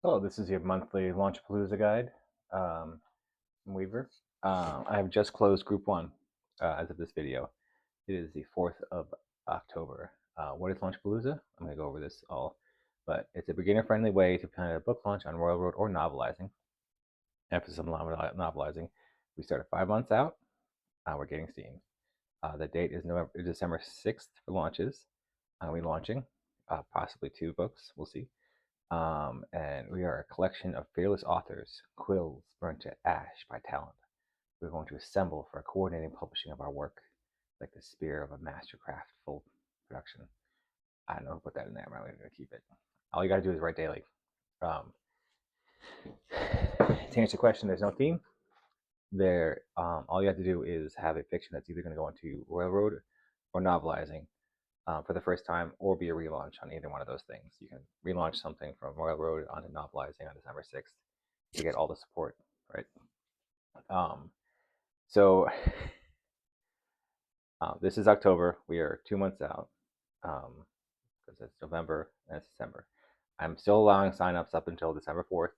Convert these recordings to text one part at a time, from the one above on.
Hello, this is your monthly Launchapalooza guide. I'm Weaver. I have just closed Group 1 as of this video. It is the 4th of October. What is Launchapalooza? I'm going to go over this all, but it's a beginner-friendly way to plan a book launch on Royal Road or novelizing. Emphasis on novelizing. We start 5 months out. We're getting steam. The date is December 6th for launches. We're launching possibly 2 books. We'll see. And we are a collection of fearless authors, quills burnt to ash by talent. We're going to assemble for a coordinating publishing of our work, like the spear of a mastercraft full production. I don't know who put that in there, but I'm going to keep it. All you got to do is write daily. To answer the question, there's no theme. All you have to do is have a fiction that's either going to go into Royal Road or novelizing for the first time, or be a relaunch on either one of those things. You can relaunch something from Royal Road onto novelizing on December 6th to get all the support, right? So this is October. We are 2 months out because it's November and it's December. I'm still allowing signups up until December 4th,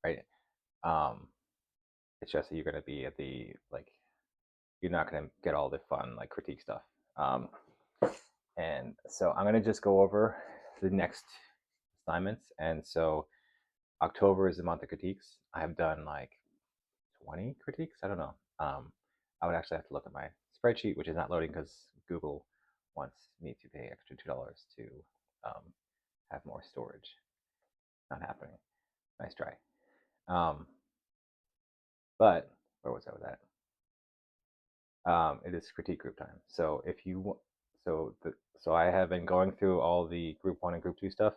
right? It's just that you're going to be at the, you're not going to get all the fun, critique stuff. And so I'm going to just go over the next assignments. And so October is the month of critiques. I have done 20 critiques. I don't know. I would actually have to look at my spreadsheet, which is not loading because Google wants me to pay extra $2 to have more storage. Not happening. Nice try. But where was I with that? It is critique group time. So if you so I have been going through all the group 1 and group 2 stuff,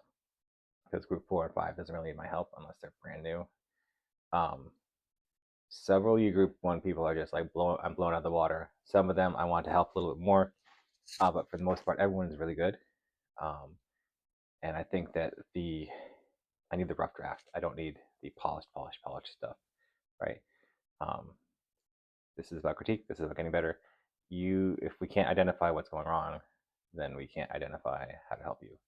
because group 4 and 5 doesn't really need my help unless they're brand new. Several of you group 1 people are just I'm blown out of the water. Some of them I want to help a little bit more, but for the most part, everyone is really good. And I think that I need the rough draft. I don't need the polished stuff, right? This is about critique. This is about getting better. If we can't identify what's going wrong, then we can't identify how to help you.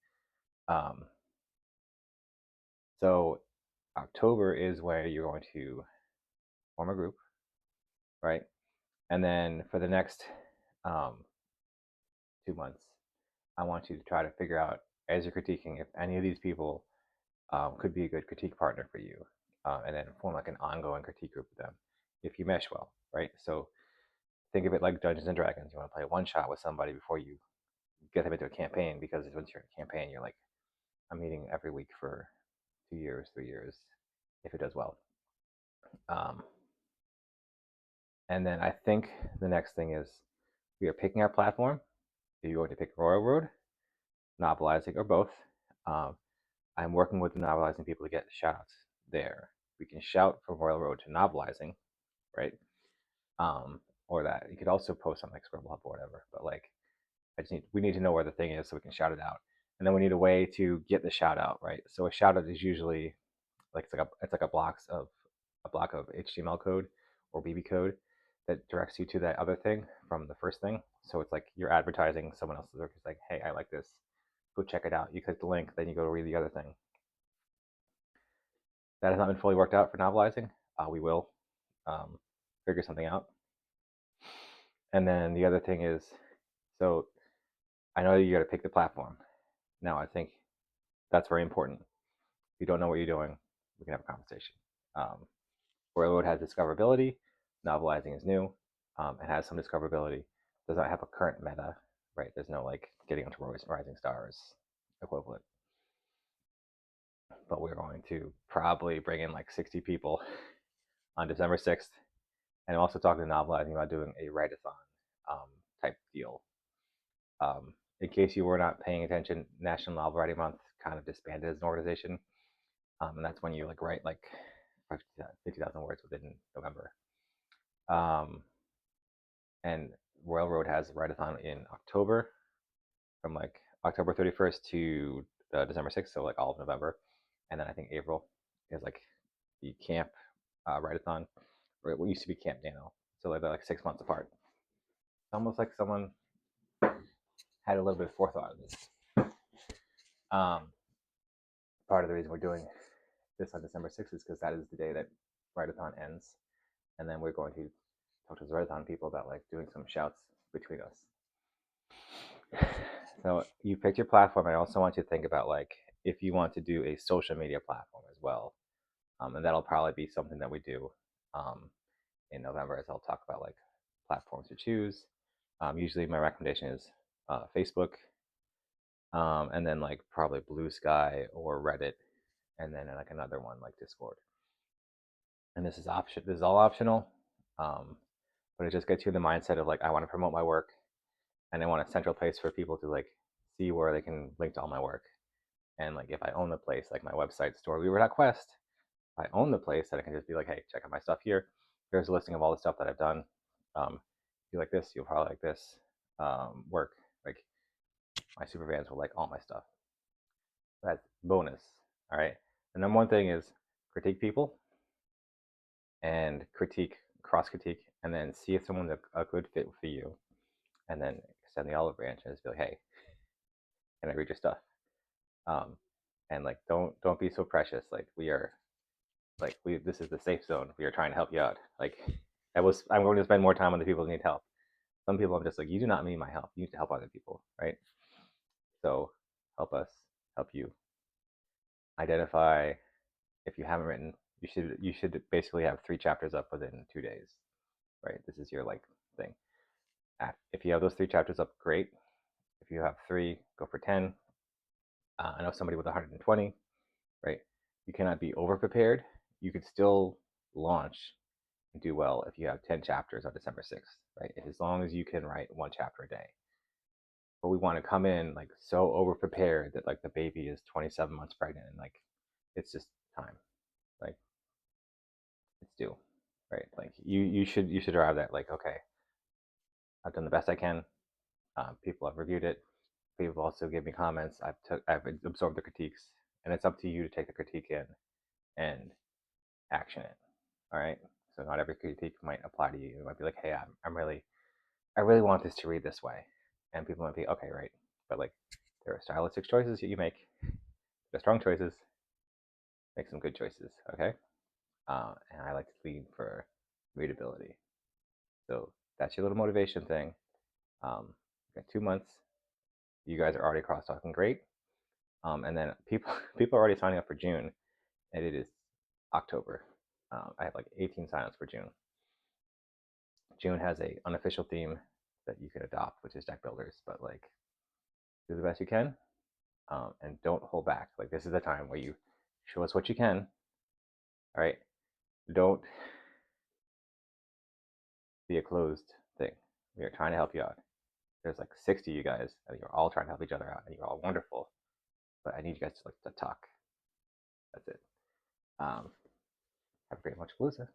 So October is where you're going to form a group, right? And then for the next 2 months, I want you to try to figure out, as you're critiquing, if any of these people could be a good critique partner for you, and then form an ongoing critique group with them if you mesh well, right? So think of it like Dungeons and Dragons. You want to play one shot with somebody before you get them into a campaign, because once you're in a campaign, you're like, I'm meeting every week for 2 years, 3 years, if it does well. And then I think the next thing is we are picking our platform. Are you going to pick Royal Road, novelizing, or both? I'm working with the novelizing people to get shout-outs there. We can shout from Royal Road to novelizing, right? Or that you could also post on Scribble Hub or whatever. But we need to know where the thing is so we can shout it out, and then we need a way to get the shout out, right? So a shout out is usually it's like a block of HTML code or BB code that directs you to that other thing from the first thing. So it's like you're advertising someone else's work. It's like, hey, I like this. Go check it out. You click the link, then you go to read the other thing. That has not been fully worked out for novelizing. We will figure something out. And then the other thing is, so I know you got to pick the platform. Now, I think that's very important. If you don't know what you're doing, we can have a conversation. Royal Road has discoverability. Novelizing is new. It has some discoverability. Does not have a current meta, right? There's no getting onto Rising Stars equivalent. But we're going to probably bring in 60 people on December 6th. And I'm also talking to Novelizing about doing a write-a-thon type deal. In case you were not paying attention, National Novel Writing Month kind of disbanded as an organization. And that's when you write 50,000 words within November. And Royal Road has a write-a-thon in October, from October 31st to December 6th, so all of November. And then I think April is the camp write-a-thon, or what used to be Camp Nano. So they're 6 months apart. It's almost like someone had a little bit of forethought of this. Part of the reason we're doing this on December 6th is because that is the day that Write-a-thon ends, and then we're going to talk to the Write-a-thon people about like doing some shouts between us. So you picked your platform. I also want you to think about like if you want to do a social media platform as well, and that'll probably be something that we do in November, as I'll talk about like platforms to choose. Usually, my recommendation is Facebook, and then like probably Blue Sky or Reddit, and then like another one like Discord. And this is option. This is all optional, but it just gets you in the mindset of like I want to promote my work, and I want a central place for people to like see where they can link to all my work. And like if I own the place, like my website storyweaver.quest, I own the place that I can just be like, hey, check out my stuff here. Here's a listing of all the stuff that I've done. If you like this, you'll probably like this work. Like my super fans will like all my stuff. That's bonus. All right. The number one thing is critique people and cross critique, and then see if someone's a good fit for you, and then extend the olive branch and just be like, hey, can I read your stuff? And like don't be so precious. Like this is the safe zone. We are trying to help you out. Like I'm going to spend more time on the people who need help. Some people I'm just like, you do not need my help. You need to help other people, right? So help us help you. Identify if you haven't written, you should basically have 3 chapters up within 2 days, right? This is your like thing. If you have those 3 chapters up, great. If you have 3, go for 10. I know somebody with 120, right? You cannot be over prepared. You could still launch and do well if you have 10 chapters on December 6th, right? As long as you can write 1 chapter a day. But we want to come in like so over prepared that like the baby is 27 months pregnant and like it's just time. Like it's due, right? Like you should arrive at like, okay, I've done the best I can. People have reviewed it. People also give me comments. I've absorbed the critiques, and it's up to you to take the critique in and action it. All right. So not every critique might apply to you. It might be like, hey, I really want this to read this way, and people might be okay, right? But like, there are stylistic choices that you make. The strong choices. Make some good choices. Okay. And I like to lean for readability. So that's your little motivation thing. Got 2 months. You guys are already cross talking great. And then people are already signing up for June, and it is October. I have like 18 signups for June. June has a unofficial theme that you can adopt, which is deck builders. But like, do the best you can, and don't hold back. Like this is the time where you show us what you can. All right, don't be a closed thing. We are trying to help you out. There's like 60 of you guys, and you're all trying to help each other out, and you're all wonderful. But I need you guys to talk. That's it. Have a great Launchapalooza.